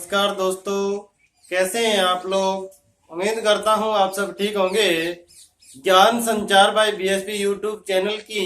नमस्कार दोस्तों, कैसे हैं आप लोग। उम्मीद करता हूं आप सब ठीक होंगे। ज्ञान संचार बाय बीएसपी यूट्यूब चैनल की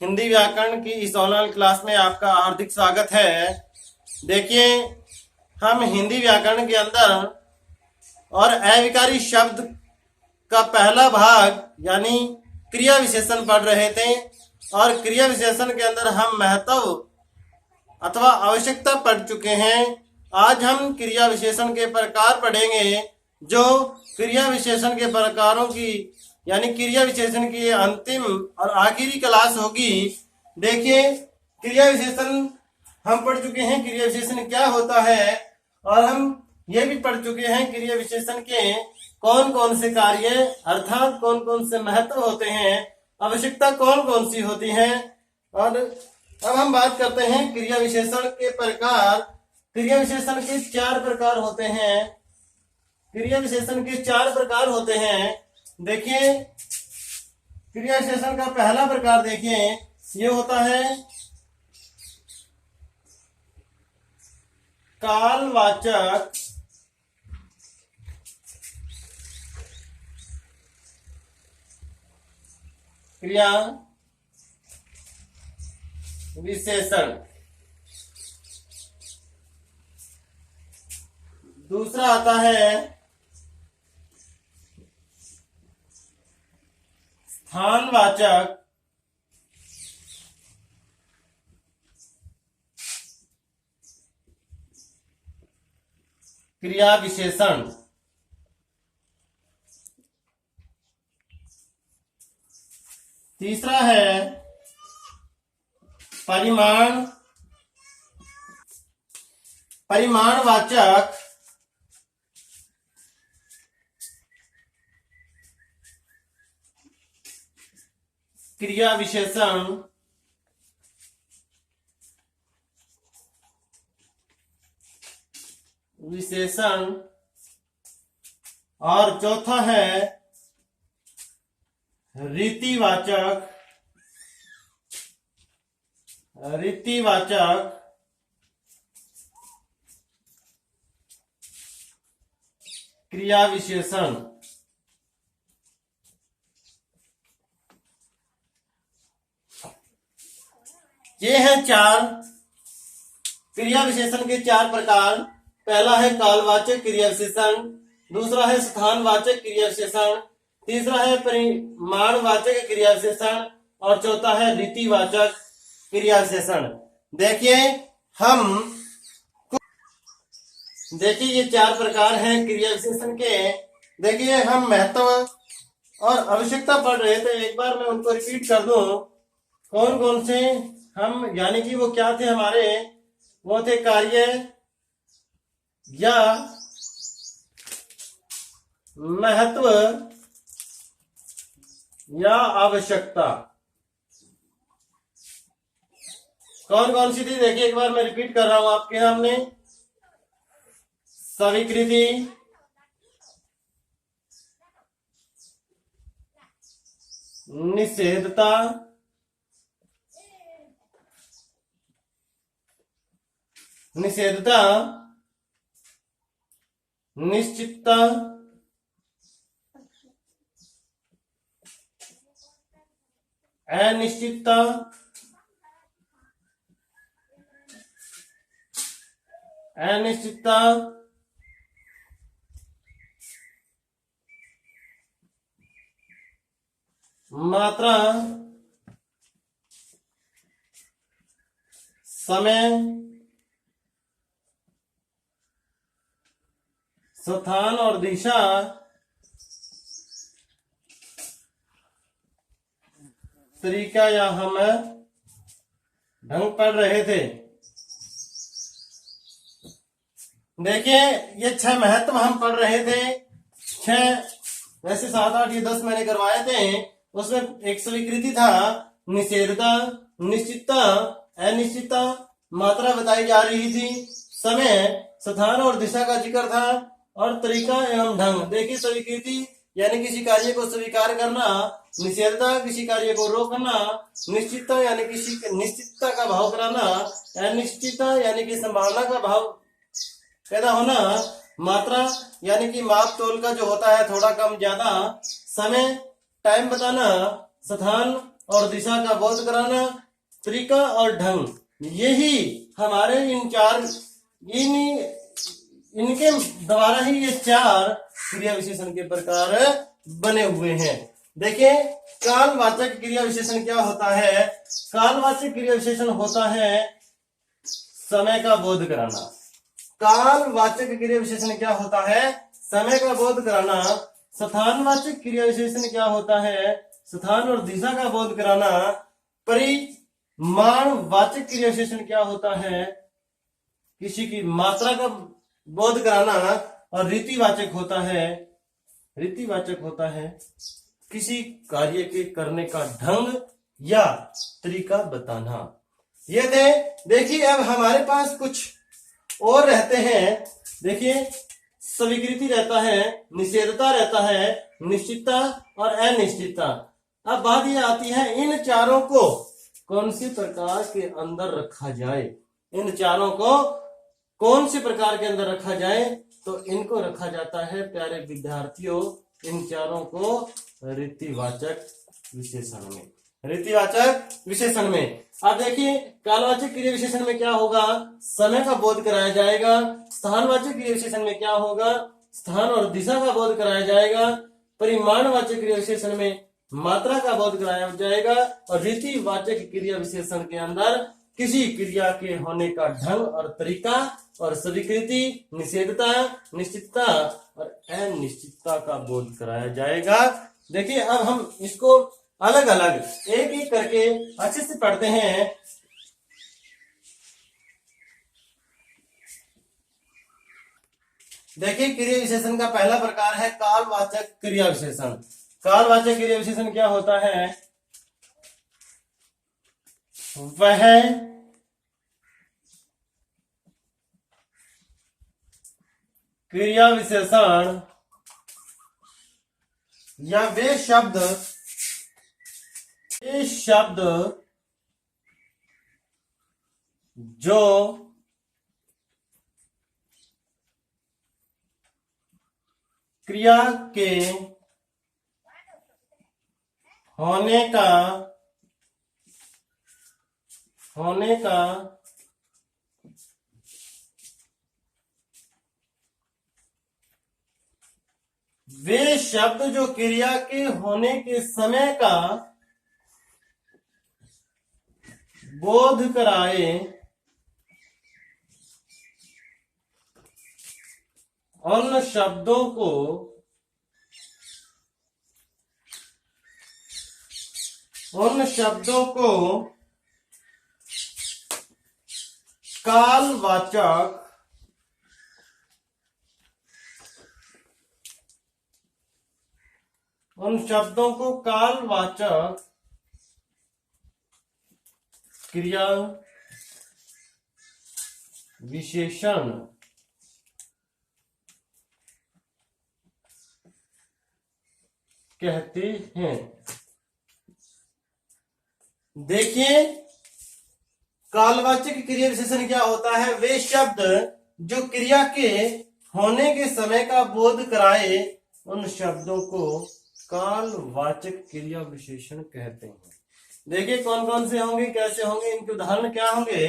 हिंदी व्याकरण की इस ऑनलाइन क्लास में आपका हार्दिक स्वागत है। देखिए, हम हिंदी व्याकरण के अंदर और अविकारी शब्द का पहला भाग यानी क्रिया विशेषण पढ़ रहे थे और क्रिया विशेषण के अंदर हम महत्व अथवा आवश्यकता पढ़ चुके हैं। आज हम क्रिया विशेषण के प्रकार पढ़ेंगे, जो क्रिया विशेषण के प्रकारों की यानी क्रिया विशेषण की अंतिम और आखिरी क्लास होगी। देखिए, क्रिया विशेषण हम पढ़ चुके हैं, क्रिया विशेषण क्या होता है, और हम ये भी पढ़ चुके हैं क्रिया विशेषण के कौन कौन से कार्य अर्थात कौन कौन से महत्व होते हैं, आवश्यकता कौन कौन सी होती है। और अब हम बात करते हैं क्रिया विशेषण के प्रकार। क्रिया विशेषण के 4 प्रकार होते हैं। क्रिया विशेषण के 4 प्रकार होते हैं। देखिए, क्रिया विशेषण का पहला प्रकार देखिए, ये होता है कालवाचक क्रिया विशेषण। दूसरा आता है स्थानवाचक क्रिया विशेषण। तीसरा है परिमाणवाचक क्रिया विशेषण। और चौथा है रीतिवाचक क्रिया विशेषण। ये हैं 4 क्रिया विशेषण के 4 प्रकार। पहला है कालवाचक क्रिया विशेषण, दूसरा है स्थानवाचक क्रिया विशेषण, तीसरा है परिमाणवाचक क्रिया विशेषण और चौथा है रीतिवाचक क्रिया विशेषण। देखिए, ये 4 प्रकार हैं क्रिया विशेषण के। देखिए, हम महत्व और आवश्यकता पढ़ रहे थे, एक बार मैं उनको रिपीट कर दूं। कौन कौन से हम यानी कि वो क्या थे हमारे, वो थे कार्य या महत्व या आवश्यकता। कौन कौन सी थी देखिए, एक बार मैं रिपीट कर रहा हूं आपके सामने। स्वीकृति, निषेधता, निश्चितता, अनिश्चितता, मात्रा, समय, स्थान और दिशा, तरीका या हम ढंग पढ़ रहे थे। देखिए, ये 6 महत्व हम पढ़ रहे थे। 6 वैसे 7, 8 ये 10 मैंने करवाए थे। उसमें एक स्वीकृति था, निषेधता, निश्चितता, अनिश्चितता, मात्रा बताई जा रही थी, समय, स्थान और दिशा का जिक्र था और तरीका एवं ढंग। देखिए, स्वीकृति यानी किसी कार्य को स्वीकार करना, निषेधता किसी कार्य को रोकना, निश्चितता यानी किसी निश्चितता का भाव कराना, अनिश्चितता यानी कि संभावना का भाव पैदा होना, मात्रा यानी कि माप तोल का जो होता है थोड़ा कम ज्यादा, समय टाइम बताना, स्थान और दिशा का बोध कराना, तरीका और ढंग, यही हमारे इन इनके द्वारा ही ये 4 क्रिया विशेषण के प्रकार बने हुए हैं। देखिए कालवाचक क्रिया विशेषण क्या होता है। कालवाचक क्रिया विशेषण होता है समय का बोध कराना। कालवाचक क्रिया विशेषण क्या होता है, समय का बोध कराना। स्थानवाचक क्रिया विशेषण क्या होता है, स्थान और दिशा का बोध कराना। परिमाणवाचक क्रिया विशेषण क्या होता है, किसी की मात्रा का बोध कराना। और रीतिवाचक होता है किसी कार्य के करने का ढंग या तरीका बताना। ये देखिए अब हमारे पास कुछ और रहते हैं। देखिए स्वीकृति रहता है, निषेधता रहता है, निश्चितता और अनिश्चितता। अब बात ये आती है इन चारों को कौन सी प्रकार के अंदर रखा जाए। इन चारों को कौन से प्रकार के अंदर रखा जाए, तो इनको रखा जाता है प्यारे विद्यार्थियों, इन चारों को रीतिवाचक विशेषण में। अब देखिए कालवाचक क्रिया विशेषण में क्या होगा, समय का बोध कराया जाएगा। स्थानवाचक क्रिया विशेषण में क्या होगा, स्थान और दिशा का बोध कराया जाएगा। परिमाणवाचक क्रिया विशेषण में मात्रा का बोध कराया जाएगा। और रीतिवाचक क्रिया विशेषण के अंदर किसी क्रिया के होने का ढंग और तरीका और स्वीकृति, निषेधता, निश्चितता और अनिश्चितता का बोध कराया जाएगा। देखिए अब हम इसको अलग अलग एक एक करके अच्छे से पढ़ते हैं। देखिए क्रिया विशेषण का पहला प्रकार है कालवाचक क्रिया विशेषण। कालवाचक क्रिया विशेषण क्या होता है, वह क्रिया विशेषण या वे शब्द जो क्रिया के होने का वे शब्द जो क्रिया के होने के समय का बोध कराए, उन शब्दों को कालवाचक क्रिया विशेषण कहते हैं। देखिए कालवाचक क्रिया विशेषण क्या होता है, वे शब्द जो क्रिया के होने के समय का बोध कराए, उन शब्दों को कालवाचक क्रिया विशेषण कहते हैं। देखिए कौन कौन से होंगे, कैसे होंगे, इनके उदाहरण क्या होंगे।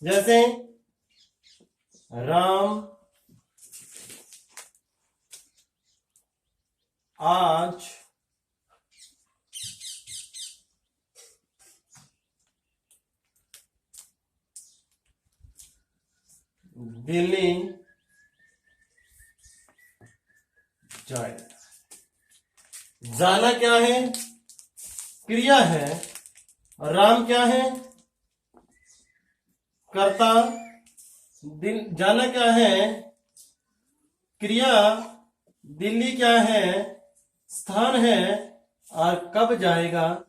जैसे राम आज दिल्ली जाए। जाना क्या है, क्रिया है, और राम क्या है, कर्ता। जाना क्या है, क्रिया। दिल्ली क्या है, स्थान है। और कब जाएगा,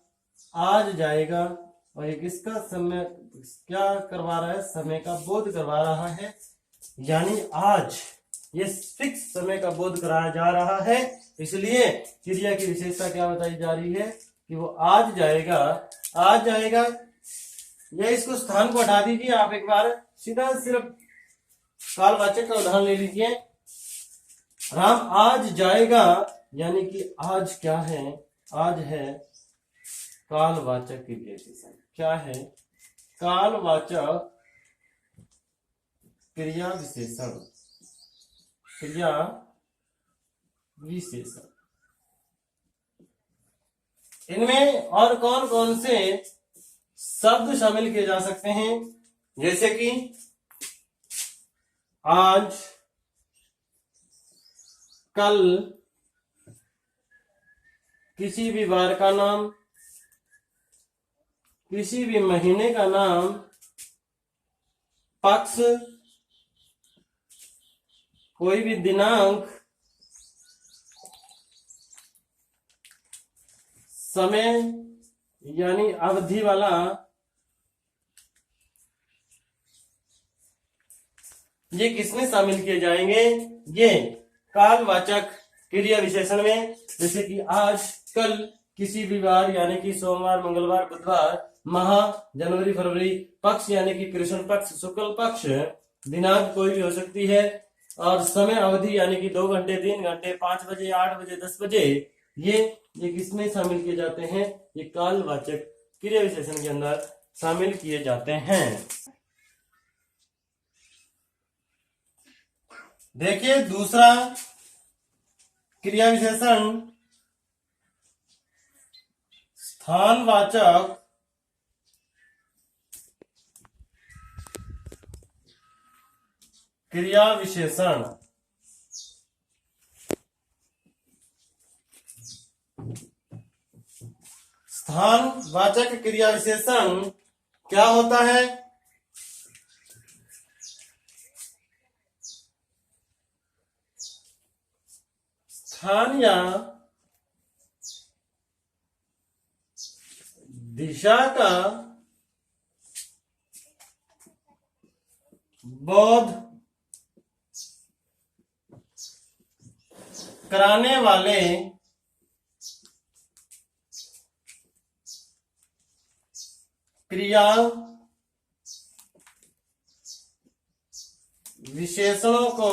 आज जाएगा। और ये किसका समय क्या करवा रहा है, समय का बोध करवा रहा है। यानी आज ये फिक्स समय का बोध कराया जा रहा है। इसलिए क्रिया की विशेषता क्या बताई जा रही है कि वो आज जाएगा। या इसको स्थान को हटा दीजिए आप एक बार, सीधा सिर्फ कालवाचक का उदाहरण ले लीजिए। राम आज जाएगा, यानी कि आज क्या है, आज है कालवाचक क्रिया विशेषण। क्या है? कालवाचक क्रिया विशेषण। क्रिया विशेषण इनमें और कौन कौन से शब्द शामिल किए जा सकते हैं? जैसे कि आज, कल, किसी भी वार का नाम, किसी भी महीने का नाम, पक्ष, कोई भी दिनांक, समय यानी अवधि वाला, ये किसमें शामिल किए जाएंगे? ये कालवाचक क्रिया विशेषण में। जैसे कि आज, कल, किसी भी वार यानी कि सोमवार, मंगलवार, बुधवार, माह, जनवरी, फरवरी, पक्ष यानी कि कृष्ण पक्ष, शुक्ल पक्ष, दिनांक कोई भी हो सकती है, और समय अवधि यानी कि 2 घंटे, 3 घंटे, 5 बजे, 8 बजे, 10 बजे, ये किसमें शामिल किए जाते हैं? ये कालवाचक क्रिया विशेषण के अंदर शामिल किए जाते हैं। देखिए दूसरा क्रिया विशेषण स्थानवाचक क्रिया विशेषण। स्थानवाचक क्रिया विशेषण क्या होता है? स्थान या दिशा का बोध कराने वाले क्रिया विशेषणों को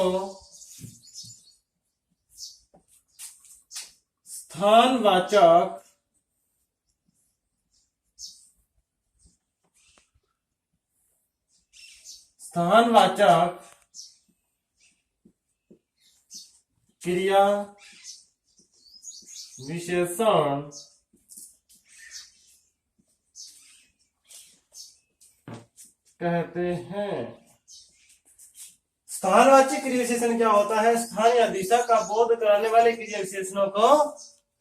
स्थानवाचक क्रिया विशेषण कहते हैं। स्थानवाचक क्रिया विशेषण क्या होता है? स्थान या दिशा का बोध कराने वाले क्रिया विशेषणों को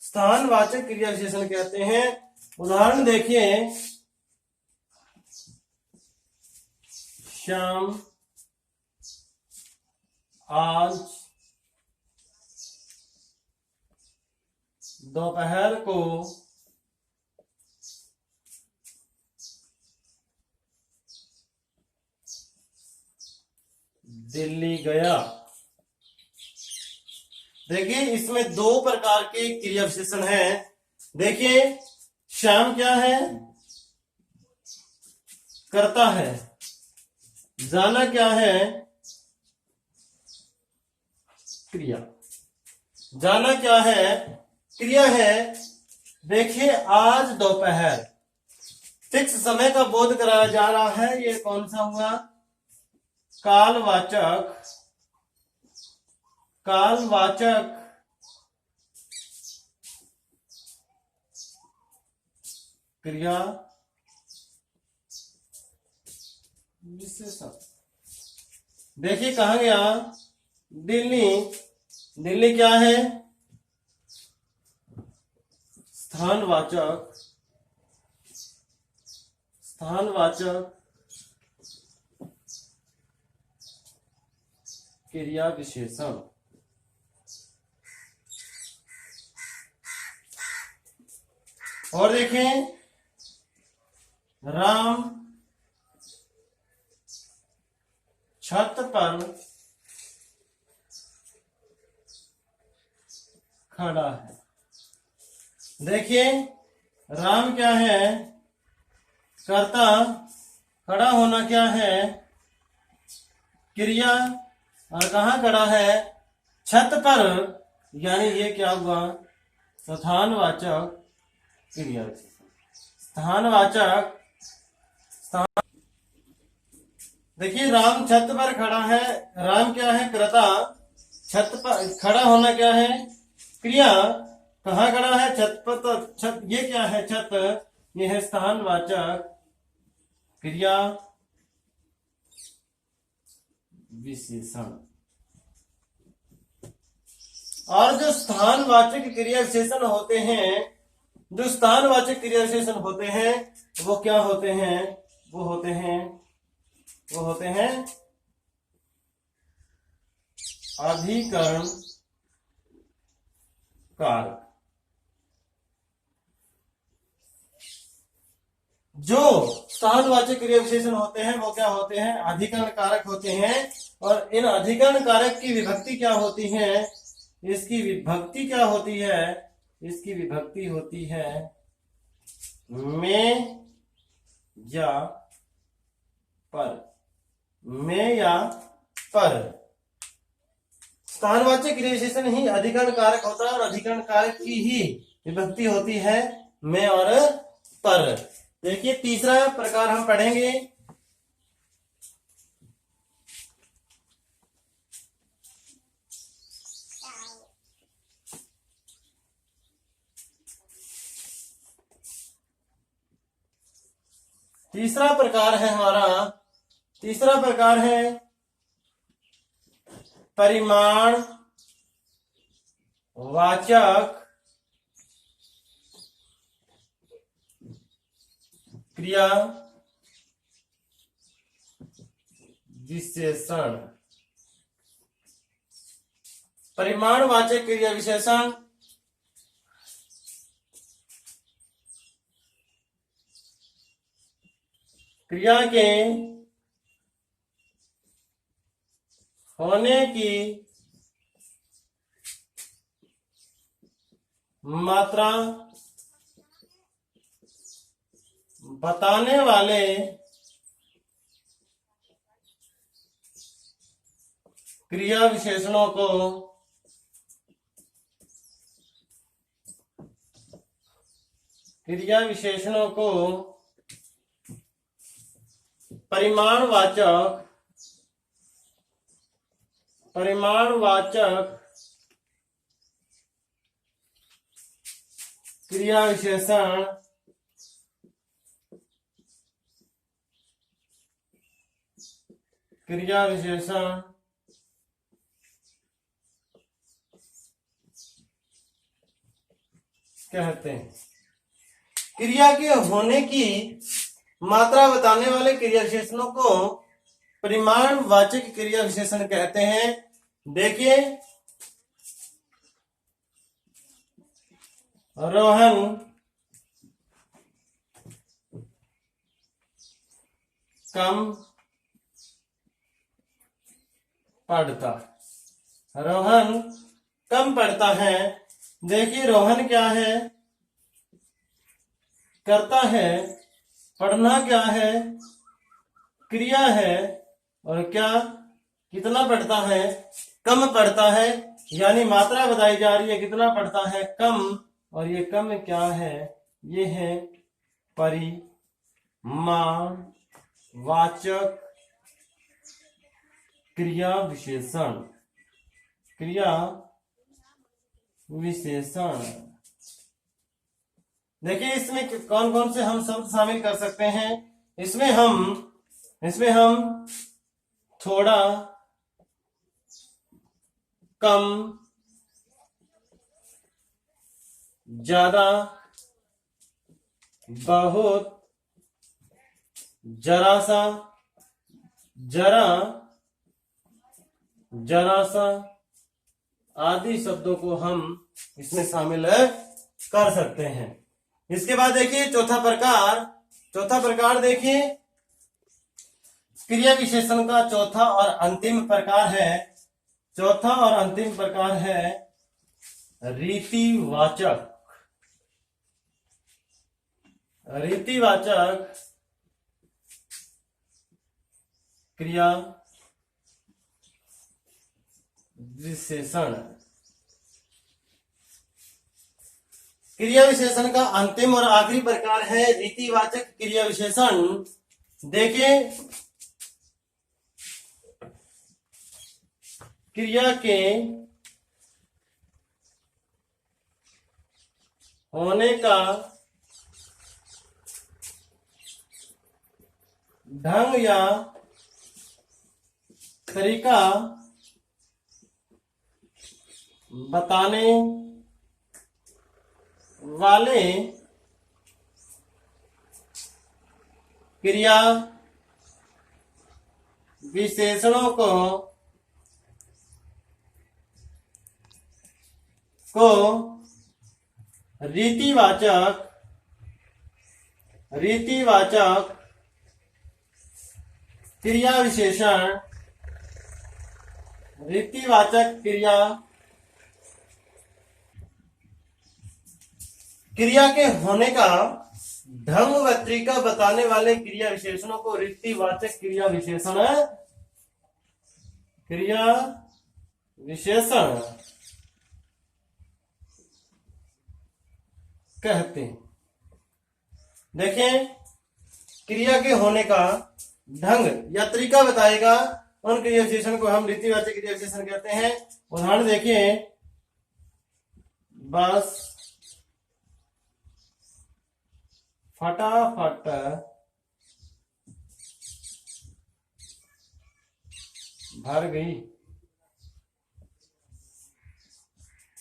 स्थानवाचक क्रिया विशेषण कहते हैं। उदाहरण देखिए, शाम, आज, दोपहर को, दिल्ली गया। देखिए इसमें 2 प्रकार के क्रिया विशेषण हैं। देखिए शाम क्या है? करता है। जाना क्या है? क्रिया। जाना क्या है? क्रिया है। देखिए आज दोपहर, फिक्स समय का बोध कराया जा रहा है। ये कौन सा हुआ? कालवाचक क्रिया विशेषण। देखिए कहा गया दिल्ली। दिल्ली क्या है? स्थानवाचक क्रिया विशेषण। और देखें राम छत पर खड़ा है। देखिए राम क्या है? करता। खड़ा होना क्या है? क्रिया और कहाँ खड़ा है, छत पर, यानी ये क्या हुआ, स्थानवाचक क्रिया विशेषण। स्थानवाचक, देखिए राम छत पर खड़ा है, राम क्या है, कर्ता, छत पर खड़ा होना क्या है, क्रिया, कहाँ खड़ा है, छत पर, तो छत ये क्या है, छत, ये है स्थानवाचक क्रिया विशेषण। और जो स्थानवाचक क्रिया विशेषण होते हैं, जो स्थानवाचक क्रिया विशेषण होते हैं, वो क्या होते हैं, वो होते हैं अधिकरण कारक। जो स्थानवाचक क्रिया विशेषण होते हैं वो क्या होते हैं, अधिकरण कारक होते हैं। और इन अधिकरण कारक की विभक्ति क्या होती है, इसकी विभक्ति क्या होती है, इसकी विभक्ति होती है में या पर, में या पर। स्थानवाचक क्रिया विशेषण ही अधिकरण कारक होता है और अधिकरण कारक की ही विभक्ति होती है में और पर। देखिए तीसरा प्रकार हम पढ़ेंगे, तीसरा प्रकार है हमारा, तीसरा प्रकार है परिमाण वाचक क्रिया विशेषण। परिमाणवाचक क्रिया विशेषण क्रिया के होने की मात्रा बताने वाले क्रिया विशेषणों को परिमाणवाचक क्रिया विशेषण कहते हैं। क्रिया के होने की मात्रा बताने वाले क्रिया विशेषणों को परिमाणवाचक क्रिया विशेषण कहते हैं। देखिए रोहन कम पढ़ता, रोहन कम पढ़ता है। देखिए रोहन क्या है, करता है, पढ़ना क्या है, क्रिया है, और क्या, कितना पढ़ता है, कम पढ़ता है, यानी मात्रा बताई जा रही है, कितना पढ़ता है, कम। और ये कम क्या है, ये है परिमाणवाचक क्रिया विशेषण। देखिए इसमें कौन कौन से हम शब्द शामिल कर सकते हैं। इसमें हम थोड़ा, कम, ज्यादा, बहुत, जरा सा, जरा, जरा सा आदि शब्दों को हम इसमें शामिल कर सकते हैं। इसके बाद देखिए चौथा प्रकार देखिए क्रिया विशेषण का चौथा और अंतिम प्रकार है रीतिवाचक क्रिया विशेषण। क्रिया विशेषण का अंतिम और आखिरी प्रकार है रीतिवाचक क्रिया विशेषण। देखिए, क्रिया के होने का ढंग या तरीका बताने वाले क्रिया विशेषणों को रीतिवाचक क्रिया विशेषण, रीतिवाचक क्रिया के होने का ढंग व तरीका बताने वाले क्रिया विशेषणों को रीतिवाचक क्रिया विशेषण कहते हैं। देखें, क्रिया के होने का ढंग या तरीका बताएगा उन क्रिया विशेषण को हम रीतिवाचक क्रिया विशेषण कहते हैं। उदाहरण देखिए, बस फटाफट भर गई।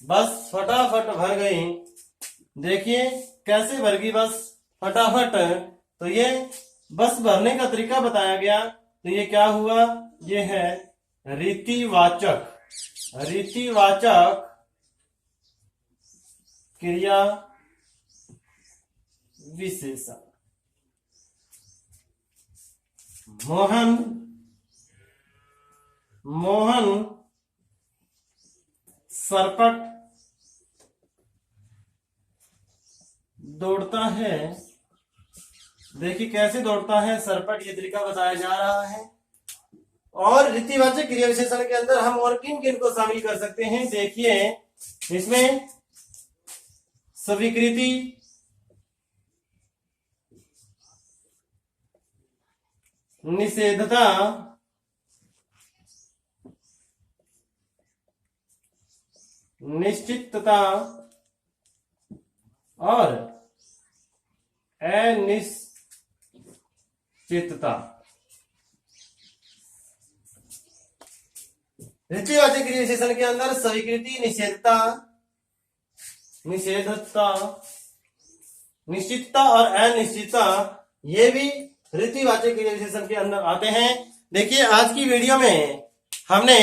बस फटाफट भर गई। देखिए कैसे भर गई बस फटाफट। तो ये बस भरने का तरीका बताया गया। तो ये क्या हुआ? ये है रीतिवाचक क्रिया विशेषण। मोहन सरपट दौड़ता है। देखिए कैसे दौड़ता है सरपट, ये तरीका बताया जा रहा है। और रीतिवाचक क्रिया विशेषण के अंदर हम और किन किन को शामिल कर सकते हैं? देखिए, इसमें स्वीकृति, निषेधता, निश्चितता और अनिश्चितता। रीतिवाचक क्रिया विशेषण के अंदर स्वीकृति, निश्चितता और अनिश्चितता, ये भी रीतिवाचक क्रिया विशेषण के अंदर आते हैं। देखिए, आज की वीडियो में हमने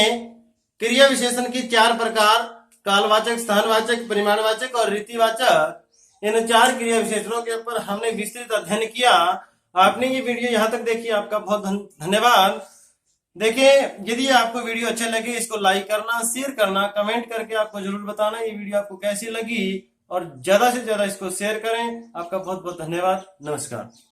क्रिया विशेषण की 4 प्रकार, कालवाचक, स्थानवाचक, परिमाणवाचक और रीतिवाचक, इन 4 क्रिया विशेषणों के ऊपर हमने विस्तृत अध्ययन किया। आपने ये वीडियो यहाँ तक देखी, आपका बहुत धन्यवाद। देखिए, यदि आपको वीडियो अच्छा लगे, इसको लाइक करना, शेयर करना, कमेंट करके आपको जरूर बताना ये वीडियो आपको कैसी लगी, और ज्यादा से ज्यादा इसको शेयर करें। आपका बहुत बहुत धन्यवाद। नमस्कार।